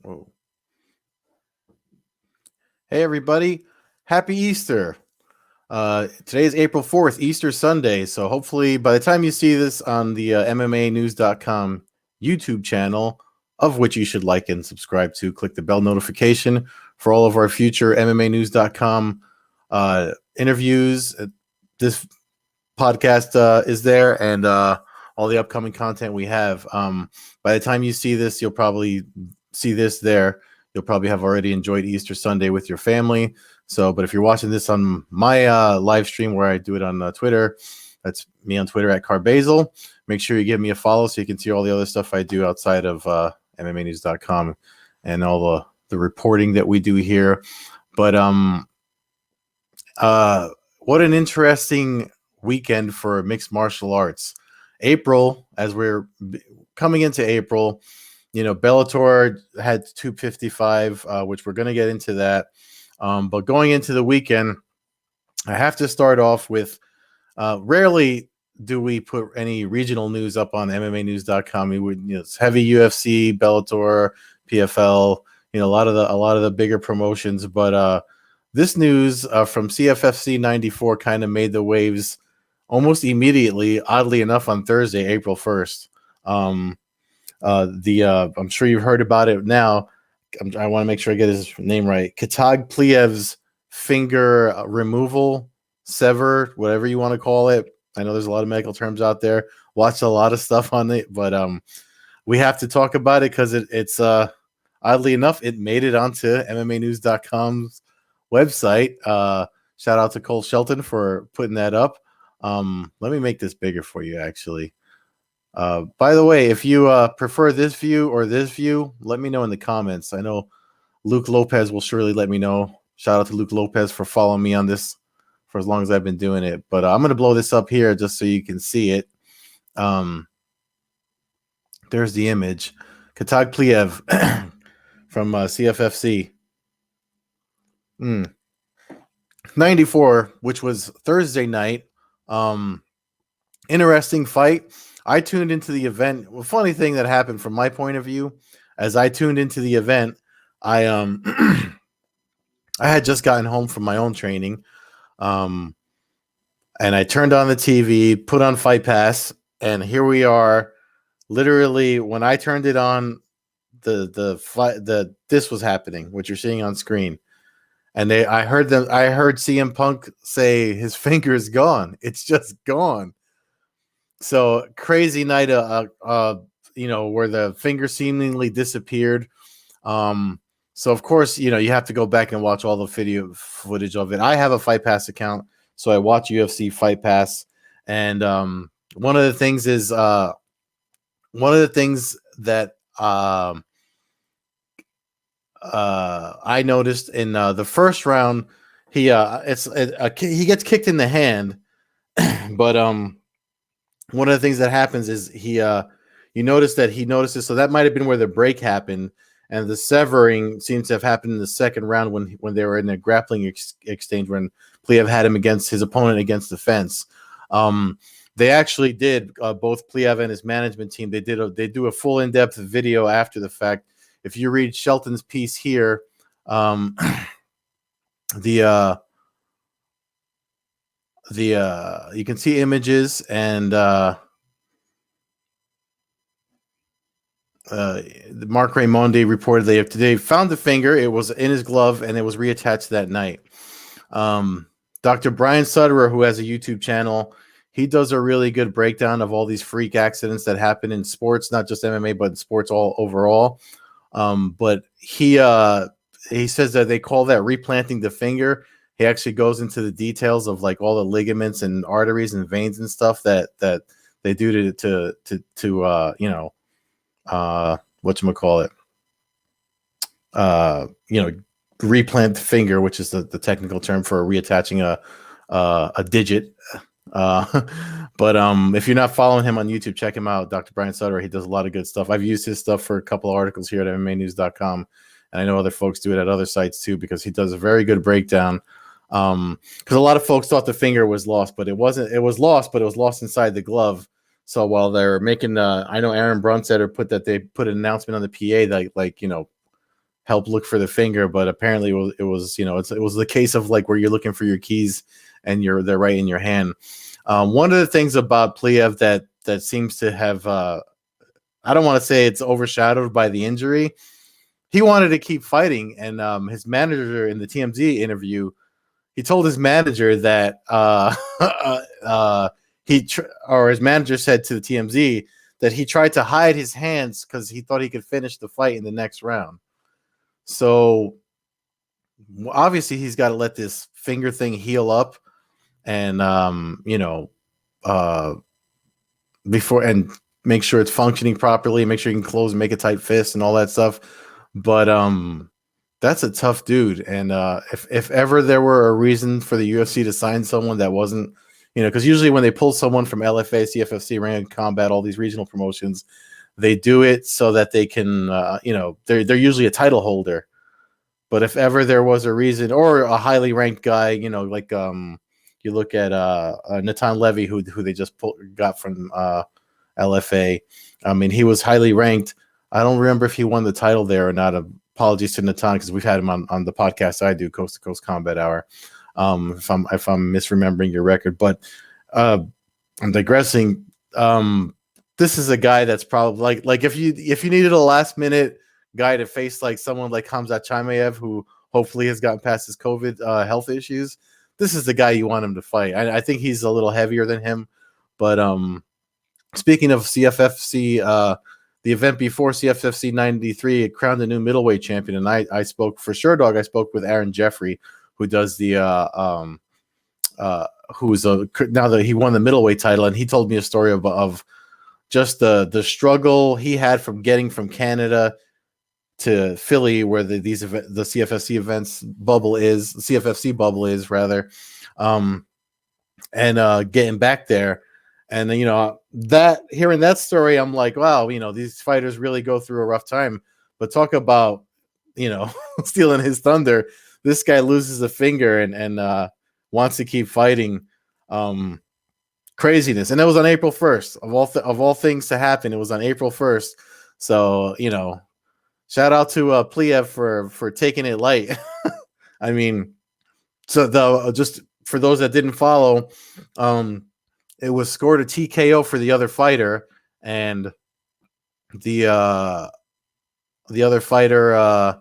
Whoa. Hey, everybody. Happy Easter. Today is April 4th, Easter Sunday. So hopefully by the time you see this on the MMAnews.com YouTube channel, of which you should like and subscribe to, click the bell notification for all of our future MMAnews.com interviews. This podcast is there, and all the upcoming content we have. By the time you see this, you'll probably see this there. You'll probably have already enjoyed Easter Sunday with your family. So, but if you're watching this on my live stream where I do it on Twitter, that's me on Twitter at Carbazel. Make sure you give me a follow so you can see all the other stuff I do outside of MMAnews.com and all the reporting that we do here. But what an interesting weekend for mixed martial arts. April, as we're coming into April, Bellator had 255, which we're going to get into that. But going into the weekend, I have to start off with rarely do we put any regional news up on MMAnews.com. We would, it's heavy UFC, Bellator, PFL, a lot of the bigger promotions. But this news from CFFC 94 kind of made the waves almost immediately. Oddly enough, on Thursday, April 1st. I'm sure you've heard about it now. I want to make sure I get his name right. Katag Pliev's finger removal, sever, whatever you want to call it. I know there's a lot of medical terms out there. Watched a lot of stuff on it, but we have to talk about it because it's oddly enough, it made it onto MMAnews.com's website. Shout out to Cole Shelton for putting that up. Let me make this bigger for you, actually. By the way, if you prefer this view or this view, let me know in the comments. I know Luke Lopez will surely let me know. Shout out to Luke Lopez for following me on this for as long as I've been doing it. But I'm going to blow this up here just so you can see it. There's the image. Katag Pliev from CFFC. 94, which was Thursday night. Interesting fight. I tuned into the event. Well, funny thing that happened from my point of view, as I tuned into the event, I I had just gotten home from my own training, and I turned on the TV, put on Fight Pass, and here we are. Literally, when I turned it on, this was happening, what you're seeing on screen, and I heard CM Punk say his finger is gone. It's just gone. So crazy night, where the finger seemingly disappeared. So of course, you have to go back and watch all the video footage of it. I have a Fight Pass account, so I watch UFC Fight Pass. And one of the things that I noticed in the first round, he gets kicked in the hand, but one of the things that happens is you notice that he notices, so that might have been where the break happened, and the severing seems to have happened in the second round when they were in a grappling exchange when Pliev had him against his opponent against the fence. They actually did, both Pliev and his management team, they do a full in-depth video after the fact. If you read Shelton's piece here, you can see images, and Mark Raimondi reported they today found the finger. It was in his glove, and it was reattached that night. Dr. Brian Sutterer, who has a YouTube channel, he does a really good breakdown of all these freak accidents that happen in sports, not just MMA, but in sports all overall. But he says that they call that replanting the finger. He actually goes into the details of like all the ligaments and arteries and veins and stuff that they do to whatchamacallit, replant the finger, which is the technical term for reattaching a digit. But if you're not following him on YouTube, check him out, Dr. Brian Sutter. He does a lot of good stuff. I've used his stuff for a couple of articles here at MMAnews.com, and I know other folks do it at other sites too, because he does a very good breakdown. Because a lot of folks thought the finger was lost, but it wasn't. It was lost, but it was lost inside the glove. So while they're making, I know Aaron Brunstetter they put an announcement on the PA that help look for the finger, but apparently it was it was the case of like where you're looking for your keys and they're right in your hand. One of the things about Pliev that seems to have I don't want to say it's overshadowed by the injury. He wanted to keep fighting, and his manager in the TMZ interview, he told his manager that his manager said to the TMZ that he tried to hide his hands because he thought he could finish the fight in the next round. So obviously he's got to let this finger thing heal up, and before and make sure it's functioning properly, make sure you can close and make a tight fist and all that stuff. But that's a tough dude. And if ever there were a reason for the UFC to sign someone that wasn't, because usually when they pull someone from LFA, CFFC, Ring Combat, all these regional promotions, they do it so that they can, they're usually a title holder. But if ever there was a reason, or a highly ranked guy, like you look at Natan Levy, who they just got from LFA. I mean, he was highly ranked. I don't remember if he won the title there or not. Apologies to Natan, because we've had him on the podcast I do, Coast to Coast Combat Hour. If I'm misremembering your record, but I'm digressing. This is a guy that's probably like if you needed a last minute guy to face like someone like Khamzat Chimaev, who hopefully has gotten past his COVID health issues. This is the guy you want him to fight. I think he's a little heavier than him, but speaking of CFFC, the event before CFFC 93, it crowned a new middleweight champion, and I spoke for Sure Dog. I spoke with Aaron Jeffrey, who does the now that he won the middleweight title, and he told me a story of just the struggle he had from getting from Canada to Philly, where the CFFC bubble is rather, and getting back there. And that hearing that story, I'm like, wow, these fighters really go through a rough time. But talk about stealing his thunder. This guy loses a finger and wants to keep fighting. Craziness, and that was on April 1st of all things to happen. It was on April 1st, so shout out to Pliev for taking it light. I mean, so just for those that didn't follow, it was scored a TKO for the other fighter, and the other fighter. I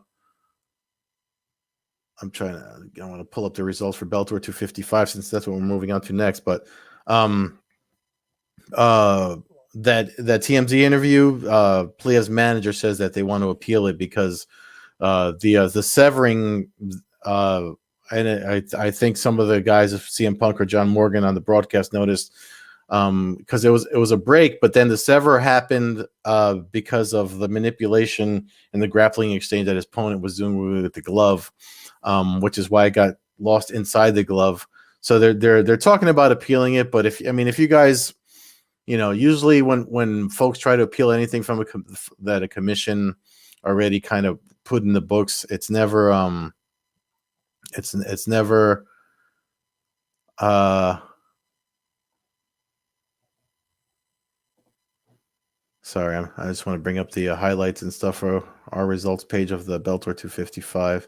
want to pull up the results for Bellator 255 since that's what we're moving on to next. But that TMZ interview, Pliev's manager says that they want to appeal it because the severing. And I think some of the guys of CM Punk or John Morgan on the broadcast noticed because it was a break, but then the sever happened because of the manipulation and the grappling exchange that his opponent was doing with the glove, which is why it got lost inside the glove. So they're talking about appealing it, but if you guys, usually when folks try to appeal anything from that a commission already kind of put in the books, it's never it's never sorry, I just want to bring up the highlights and stuff for our results page of the Bellator 255.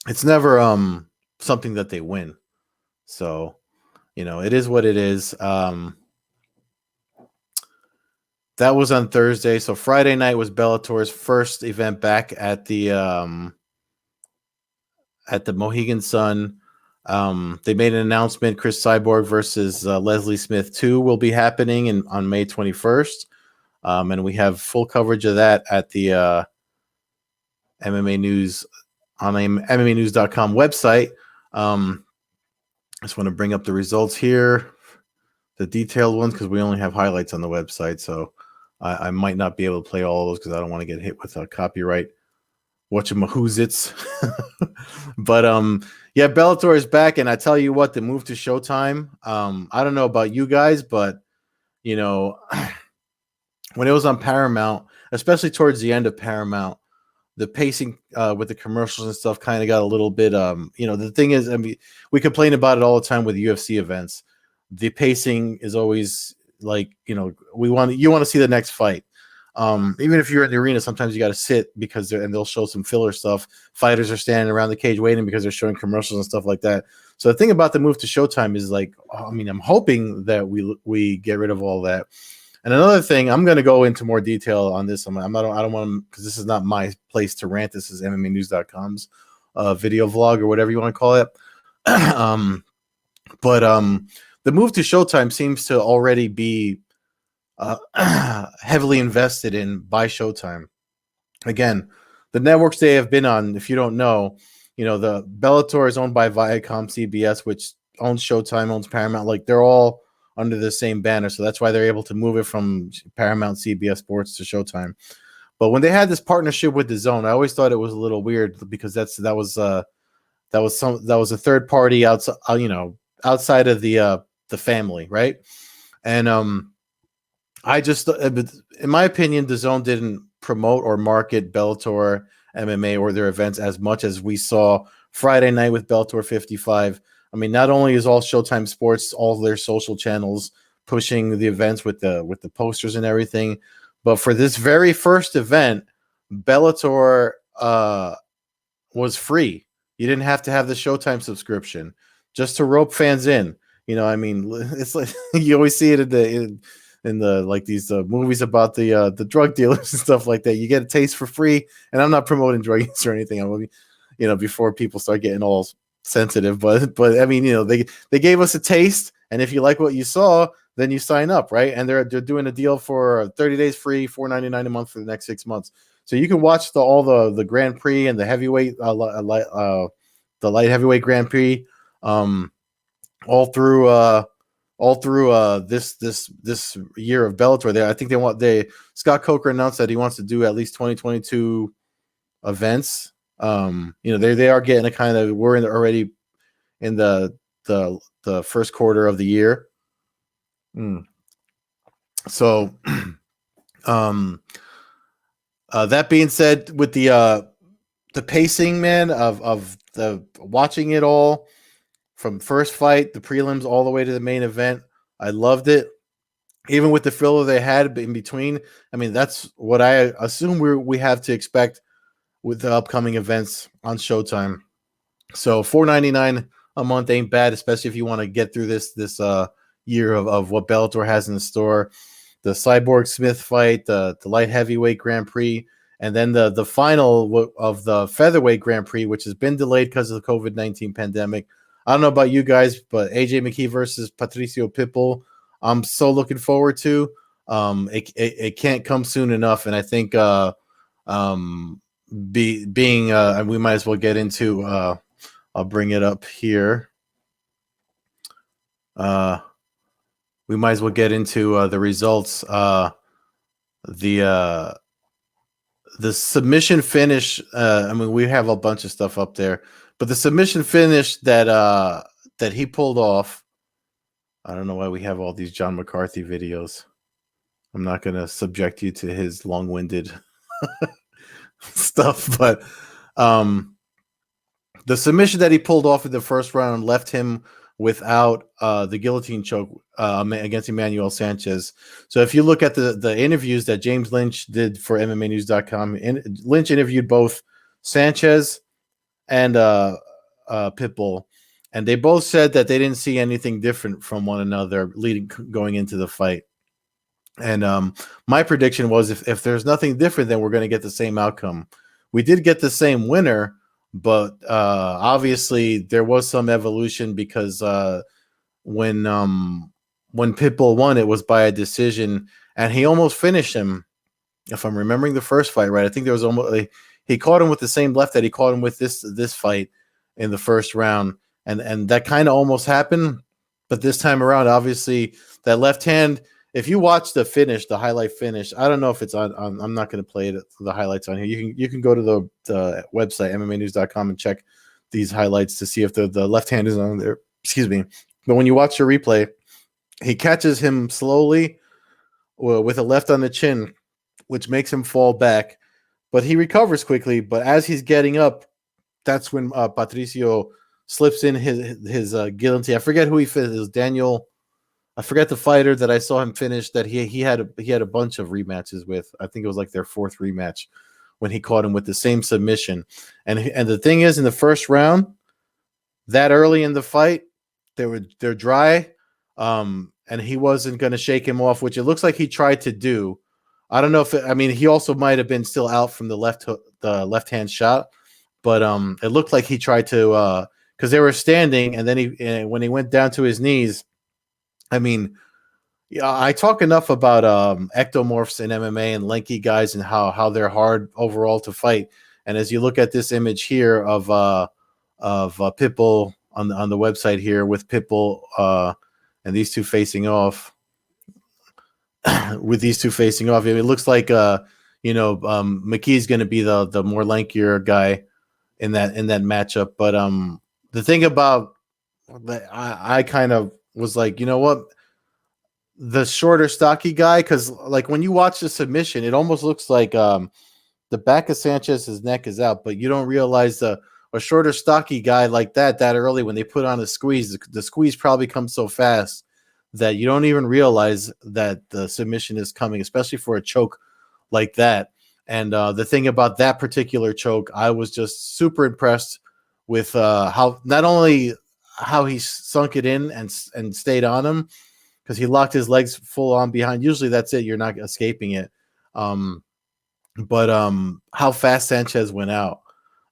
It's never something that they win, so it is what it is. That was on Thursday, so Friday night was Bellator's first event back at the Mohegan Sun. They made an announcement. Chris Cyborg versus Leslie Smith 2 will be happening on May 21st. And we have full coverage of that at the MMA News on the MMAnews.com website. I just want to bring up the results here, the detailed ones, because we only have highlights on the website. So I might not be able to play all of those because I don't want to get hit with a copyright whatchamahoozits. But yeah, Bellator is back, and I tell you what, the move to Showtime, I don't know about you guys, but when it was on Paramount, especially towards the end of Paramount, the pacing with the commercials and stuff kind of got a little bit the thing is, we complain about it all the time with UFC events. The pacing is always like, you want to see the next fight. Even if you're in the arena, sometimes you got to sit because and they'll show some filler stuff. Fighters are standing around the cage waiting because they're showing commercials and stuff like that. So the thing about the move to Showtime is like, I mean, I'm hoping that we get rid of all that. And another thing, I'm going to go into more detail on this. I don't want to, because this is not my place to rant. This is MMAnews.com's video vlog or whatever you want to call it. But the move to Showtime seems to already be heavily invested in by Showtime. Again, the networks they have been on, if you don't know, the Bellator is owned by Viacom CBS, which owns Showtime, owns Paramount. Like, they're all under the same banner, so that's why they're able to move it from Paramount CBS Sports to Showtime. But when they had this partnership with DAZN, I always thought it was a little weird because that was a third party outside, outside of the family, right? And I just, in my opinion, DAZN didn't promote or market Bellator MMA or their events as much as we saw Friday night with Bellator 55. I mean, not only is all Showtime Sports, all their social channels pushing the events with the posters and everything, but for this very first event, Bellator was free. You didn't have to have the Showtime subscription just to rope fans in. I mean, it's like you always see it in the like these movies about the drug dealers and stuff like that. You get a taste for free, and I'm not promoting drug use or anything. I will, before people start getting all sensitive, but I mean, they gave us a taste, and if you like what you saw, then you sign up, right? And they're doing a deal for 30 days free, $4.99 a month for the next 6 months, so you can watch all the Grand Prix and the heavyweight, the light heavyweight Grand Prix, all through this year of Bellator. I think Scott Coker announced that he wants to do at least 2022 events. They are getting a kind of, we're already in the first quarter of the year. So that being said, with the pacing, man, of the watching it all from first fight, the prelims, all the way to the main event, I loved it. Even with the filler they had in between, I mean, that's what I assume we have to expect with the upcoming events on Showtime. So $4.99 a month ain't bad, especially if you want to get through this year of what Bellator has in the store. The Cyborg Smith fight, the light heavyweight Grand Prix, and then the final of the featherweight Grand Prix, which has been delayed because of the COVID-19 pandemic. I don't know about you guys, but AJ McKee versus Patricio Pitbull, I'm so looking forward to. It can't come soon enough, and I think we might as well get into. I'll bring it up here. We might as well get into the results. The submission finish. I mean, we have a bunch of stuff up there, but the submission finish that he pulled off. I don't know why we have all these John McCarthy videos. I'm not going to subject you to his long-winded stuff, but the submission that he pulled off in the first round left him without the guillotine choke against Emmanuel Sanchez. So if you look at the interviews that James Lynch did for MMAnews.com, Lynch interviewed both Sanchez and Pitbull, and they both said that they didn't see anything different from one another going into the fight. And my prediction was if there's nothing different, then we're going to get the same outcome. We did get the same winner, but obviously there was some evolution because when Pitbull won, it was by a decision, and he almost finished him. If I'm remembering the first fight right, I think there was almost he caught him with the same left that he caught him with this fight in the first round, and that kind of almost happened. But this time around, obviously, that left hand. If you watch the finish, the highlight finish, I don't know if it's on I'm not going to play the highlights on here. You can go to the website MMAnews.com and check these highlights to see if the left hand is on there. Excuse me. But when you watch the replay, he catches him slowly with a left on the chin, which makes him fall back. But he recovers quickly. But as he's getting up, that's when Patricio slips in his guillotine. I forget who he fit. It was Daniel. I forget the fighter that I saw him finish that he had a bunch of rematches with. I think it was like their fourth rematch when he caught him with the same submission. And the thing is, in the first round, that early in the fight, they're dry, and he wasn't going to shake him off, which it looks like he tried to do. I don't know if I mean he also might have been still out from the left hand shot, but it looked like he tried to because they were standing, and then when he went down to his knees, I mean, yeah, I talk enough about ectomorphs in MMA and lanky guys and how they're hard overall to fight. And as you look at this image here of Pitbull on the website here with Pitbull and these two facing off, with these two facing off, it looks like McKee's going to be the more lankier guy in that matchup. But the thing about I kind of was like, you know what? The shorter, stocky guy, because like when you watch the submission, it almost looks like the back of Sanchez's neck is out, but you don't realize a shorter, stocky guy like that early when they put on a squeeze, the squeeze probably comes so fast that you don't even realize that the submission is coming, especially for a choke like that. And the thing about that particular choke, I was just super impressed with how not only how he sunk it in and stayed on him, because he locked his legs full on behind. Usually that's it. You're not escaping it. But how fast Sanchez went out.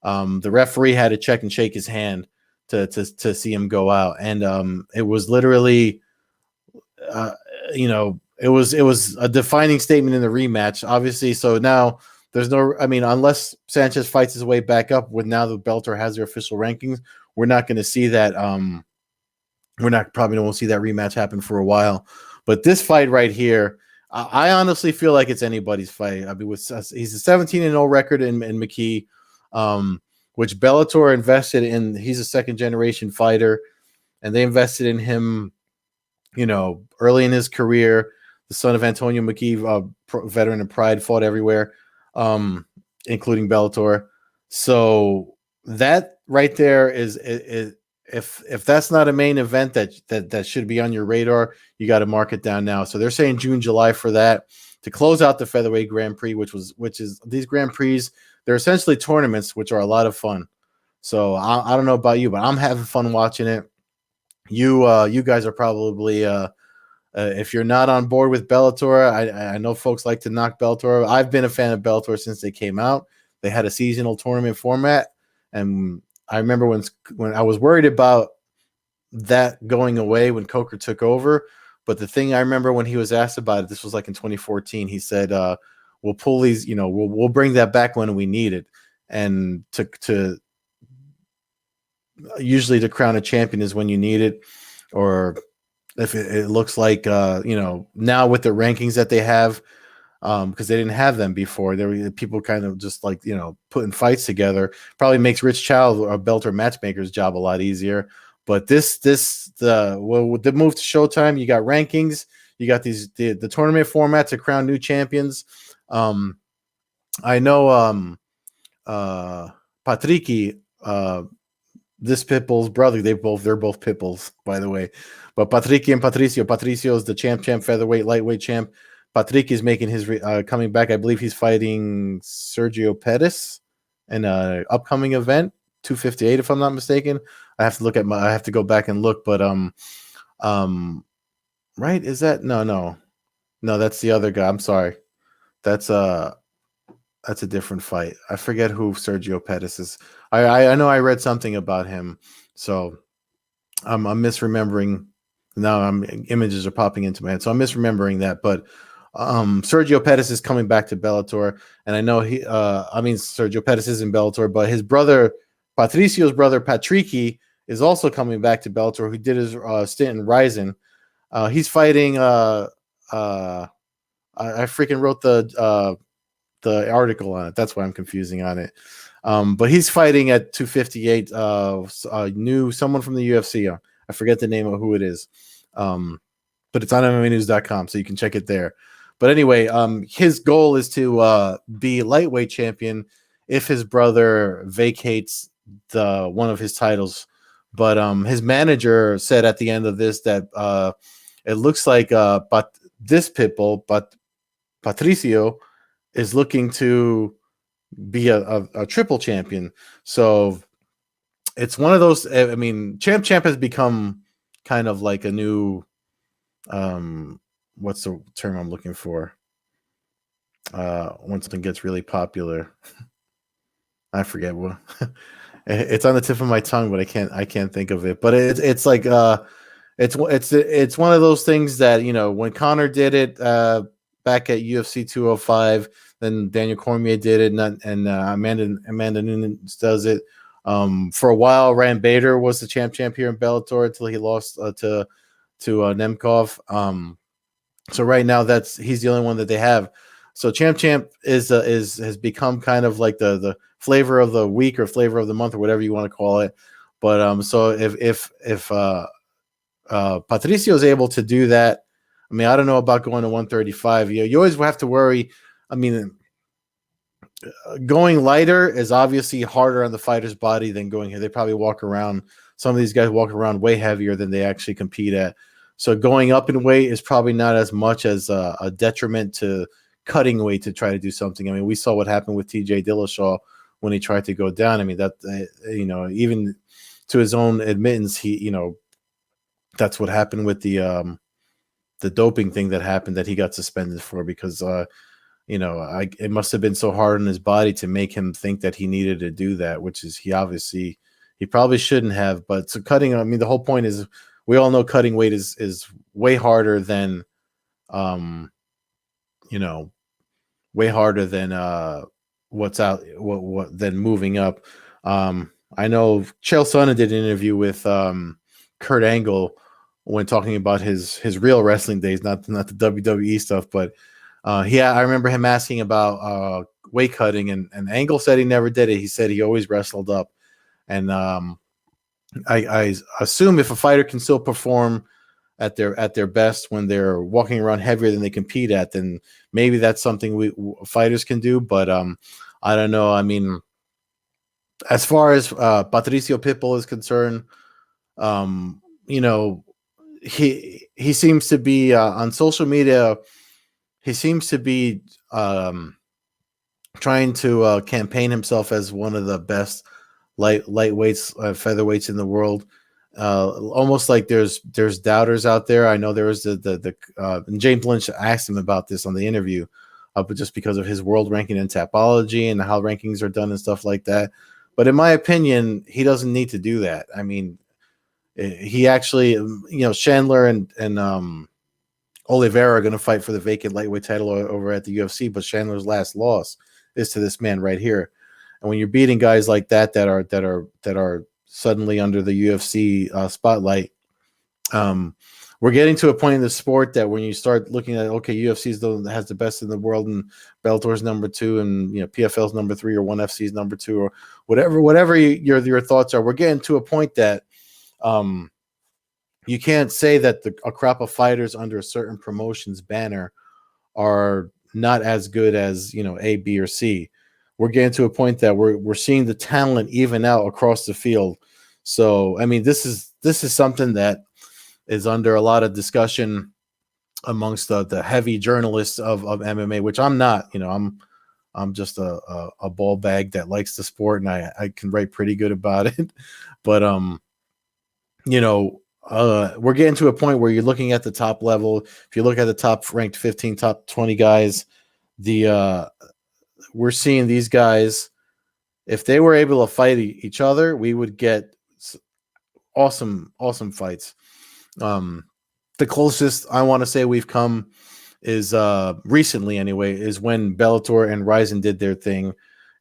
The referee had to check and shake his hand to see him go out. And it was literally, it was a defining statement in the rematch, obviously. So now there's no, I mean, unless Sanchez fights his way back up with now the Bellator has their official rankings, we're not going to see that. Probably won't see that rematch happen for a while. But this fight right here, I honestly feel like it's anybody's fight. I mean, he's a 17-0 record in McKee, which Bellator invested in. He's a second-generation fighter, and they invested in him, early in his career. The son of Antonio McKee, veteran of Pride, fought everywhere, including Bellator. So that right there is if that's not a main event that should be on your radar, you got to mark it down now. So they're saying June, July for that to close out the featherweight Grand Prix, which is these Grand Prix. They're essentially tournaments, which are a lot of fun. So I don't know about you, but I'm having fun watching it. You guys are probably if you're not on board with Bellator, I know folks like to knock Bellator. I've been a fan of Bellator since they came out. They had a seasonal tournament format, and I remember when I was worried about that going away when Coker took over. But the thing I remember when he was asked about it, this was like in 2014, he said, we'll pull these, we'll bring that back when we need it. And to usually to crown a champion is when you need it, or if it looks like, now with the rankings that they have, because they didn't have them before. There were people kind of just like, putting fights together. Probably makes Rich Chow, a Bellator matchmaker's job, a lot easier. But with the move to Showtime, you got rankings, you got the tournament format to crown new champions. I know Patricky, this Pitbull's brother, they're both Pitbulls, by the way. But Patricky and Patricio is the champ featherweight, lightweight champ. Patrick is making his coming back. I believe he's fighting Sergio Pettis in an upcoming event, 258, if I'm not mistaken. I have to go back and look, but right? Is that no, that's the other guy. I'm sorry. That's a different fight. I forget who Sergio Pettis is. I know I read something about him, so I'm misremembering. Now images are popping into my head, so I'm misremembering that. But Sergio Pettis is coming back to Bellator, and I know Sergio Pettis is in Bellator, but his brother, Patricio's brother, Patricky, is also coming back to Bellator, who did his stint in Ryzen. He's fighting. I freaking wrote the article on it. That's why I'm confusing on it. But he's fighting at 258. Someone from the UFC. I forget the name of who it is. But it's on MMAnews.com, so you can check it there. But anyway, his goal is to be lightweight champion if his brother vacates one of his titles. But his manager said at the end of this that it looks like but this pitbull, but Patricio is looking to be a triple champion. So it's one of those. I mean, Champ has become kind of like a new what's the term I'm looking for? When something gets really popular. I forget what. It's on the tip of my tongue, but I can't think of it. But it's like it's one of those things that, you know, when Connor did it back at UFC 205, then Daniel Cormier did it, and Amanda Nunes does it. For a while, Rand Bader was the champ here in Bellator until he lost to Nemkov. So right now he's the only one that they have. So Champ has become kind of like the flavor of the week or flavor of the month or whatever you want to call it. But so if Patricio is able to do that, I mean, I don't know about going to 135. You always have to worry. I mean, going lighter is obviously harder on the fighter's body than going here. They probably walk around. Some of these guys walk around way heavier than they actually compete at. So going up in weight is probably not as much as a detriment to cutting weight to try to do something. I mean, we saw what happened with TJ Dillashaw when he tried to go down. I mean, that you know, even to his own admittance, he, you know, that's what happened with the doping thing that happened that he got suspended for, because you know, it must have been so hard on his body to make him think that he needed to do that, which is he probably shouldn't have. But so cutting, I mean, the whole point is we all know cutting weight is way harder than you know, way harder than what's out what than moving up. I know Chael Sonnen did an interview with Kurt Angle when talking about his real wrestling days, not the WWE stuff, but I remember him asking about weight cutting, and Angle said he never did it. He said he always wrestled up, and I assume if a fighter can still perform at their best when they're walking around heavier than they compete at, then maybe that's something fighters can do. But I don't know. I mean, as far as Patricio Pitbull is concerned, you know, he seems to be on social media. He seems to be trying to campaign himself as one of the best lightweights, featherweights in the world. Almost like there's doubters out there. I know there was and James Lynch asked him about this on the interview, but just because of his world ranking in Tapology and how rankings are done and stuff like that. But in my opinion, he doesn't need to do that. I mean, he actually, you know, Chandler and Oliveira are going to fight for the vacant lightweight title over at the UFC, but Chandler's last loss is to this man right here. And when you're beating guys like that are suddenly under the UFC spotlight, we're getting to a point in the sport that when you start looking at, okay, UFC has the best in the world, and Bellator's number 2, and, you know, PFL's number 3, or ONE FC's number 2, or whatever your thoughts are. We're getting to a point that you can't say that a crop of fighters under a certain promotion's banner are not as good as, you know, A, B, or C. We're getting to a point that we're seeing the talent even out across the field. So, I mean, this is something that is under a lot of discussion amongst the heavy journalists of MMA, which I'm not. You know, I'm just a ball bag that likes the sport, and I can write pretty good about it. But you know, we're getting to a point where you're looking at the top level. If you look at the top ranked 15, top 20 guys, we're seeing these guys. If they were able to fight each other, we would get awesome fights. The closest I want to say we've come is recently anyway, is when Bellator and Ryzen did their thing,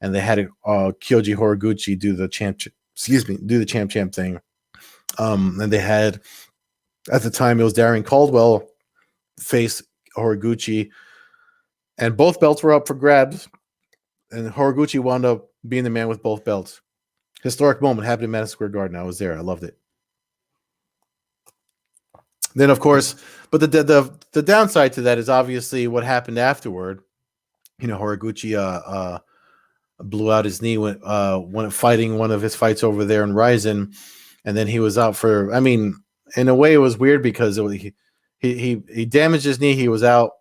and they had Kyoji Horiguchi do the champ thing. And they had, at the time, it was Darren Caldwell face Horiguchi, and both belts were up for grabs, and Horiguchi wound up being the man with both belts. Historic moment happened in Madison Square Garden. I was there. I loved it. Then, of course, but the downside to that is obviously what happened afterward. You know, Horiguchi blew out his knee when fighting one of his fights over there in Ryzen, and then he was out for. I mean, in a way, it was weird because he damaged his knee. He was out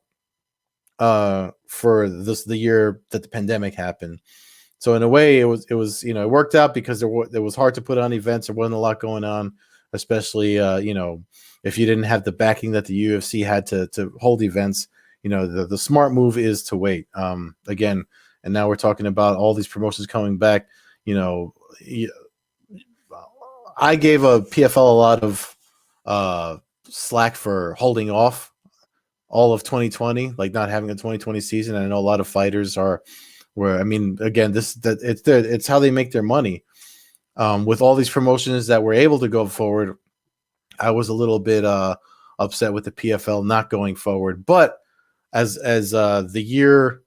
for the year that the pandemic happened. So in a way, it was it worked out because it was hard to put on events. There wasn't a lot going on, especially if you didn't have the backing that the UFC had to hold events. The smart move is to wait. Again, and now we're talking about all these promotions coming back. I gave a PFL a lot of slack for holding off all of 2020, like not having a 2020 season. And I know a lot of fighters are again, it's how they make their money. With all these promotions that were able to go forward, I was a little bit upset with the PFL not going forward. But as the year,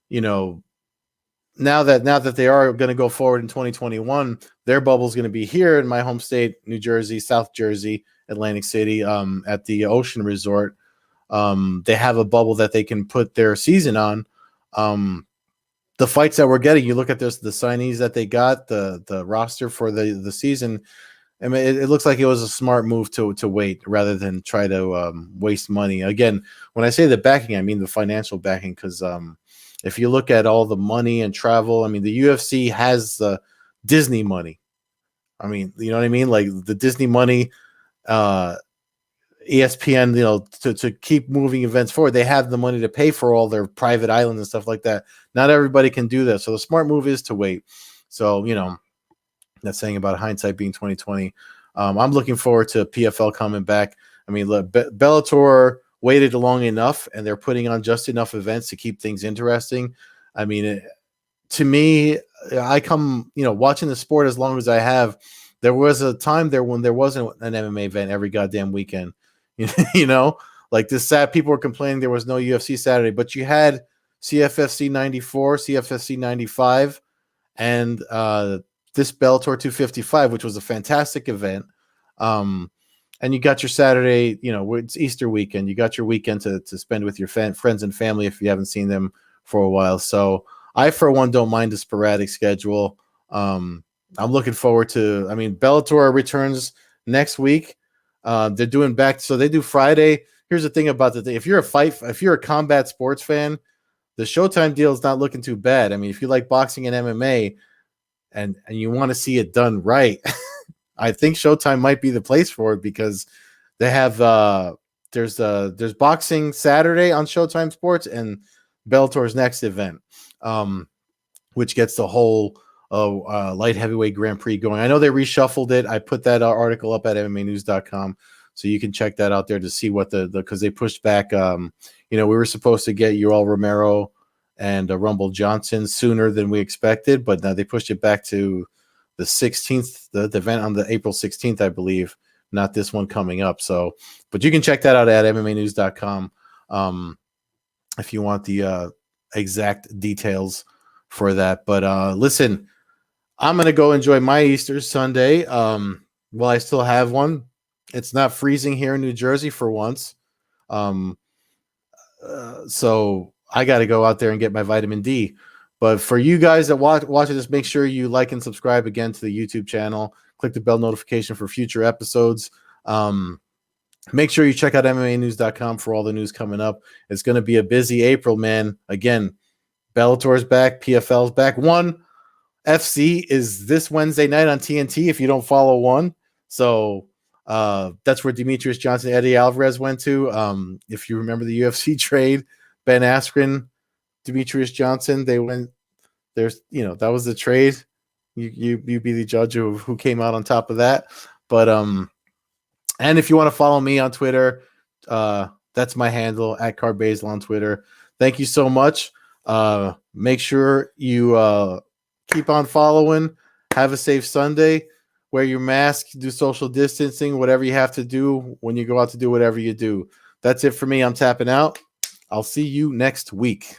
now that they are going to go forward in 2021, their bubble is going to be here in my home state, New Jersey, South Jersey, Atlantic City, at the Ocean Resort. They have a bubble that they can put their season on. The fights that we're getting, you look at the signees that they got, the roster for the season. I mean, it looks like it was a smart move to wait rather than try to waste money. Again, when I say the backing, I mean the financial backing, because if you look at all the money and travel, I mean, the UFC has the Disney money. I mean, you know what I mean? Like the Disney money, ESPN, to keep moving events forward, they have the money to pay for all their private islands and stuff like that. Not everybody can do that. So the smart move is to wait. So, that's saying about hindsight being 2020. I'm looking forward to PFL coming back. I mean, look, Bellator waited long enough, and they're putting on just enough events to keep things interesting. I mean, to me, I come, watching the sport as long as I have. There was a time there when there wasn't an MMA event every goddamn weekend. Like this people were complaining there was no UFC Saturday, but you had CFFC 94, CFFC 95, and this Bellator 255, which was a fantastic event. And you got your Saturday, it's Easter weekend. You got your weekend to spend with your friends and family if you haven't seen them for a while. So I, for one, don't mind a sporadic schedule. I'm looking forward to, Bellator returns next week. They're doing back, so they do Friday. Here's the thing about the thing. If you're a combat sports fan, the Showtime deal is not looking too bad. I mean, if you like boxing and MMA and you want to see it done right, I think Showtime might be the place for it, because they have there's boxing Saturday on Showtime Sports and Bellator's next event, which gets the whole light heavyweight Grand Prix going. I know they reshuffled it. I put that article up at MMAnews.com, so you can check that out there to see what because they pushed back. We were supposed to get Yoel Romero and Rumble Johnson sooner than we expected, but now they pushed it back to the 16th, the event on the April 16th, I believe, not this one coming up. So, but you can check that out at MMAnews.com if you want the exact details for that. But listen, I'm going to go enjoy my Easter Sunday while I still have one. It's not freezing here in New Jersey for once. So I got to go out there and get my vitamin D. But for you guys that watch this, make sure you like and subscribe again to the YouTube channel. Click the bell notification for future episodes. Make sure you check out MMAnews.com for all the news coming up. It's going to be a busy April, man. Again, Bellator's back, PFL's back. One FC is this Wednesday night on TNT if you don't follow one. So that's where Demetrius Johnson, Eddie Alvarez went to. If you remember the UFC trade, Ben Askren, Demetrius Johnson, they went there's that was the trade. You be the judge of who came out on top of that. But and if you want to follow me on Twitter, that's my handle at Carbazel on Twitter. Thank you so much. Make sure you keep on following. Have a safe Sunday. Wear your mask, do social distancing, whatever you have to do when you go out to do whatever you do. That's it for me. I'm tapping out. I'll see you next week.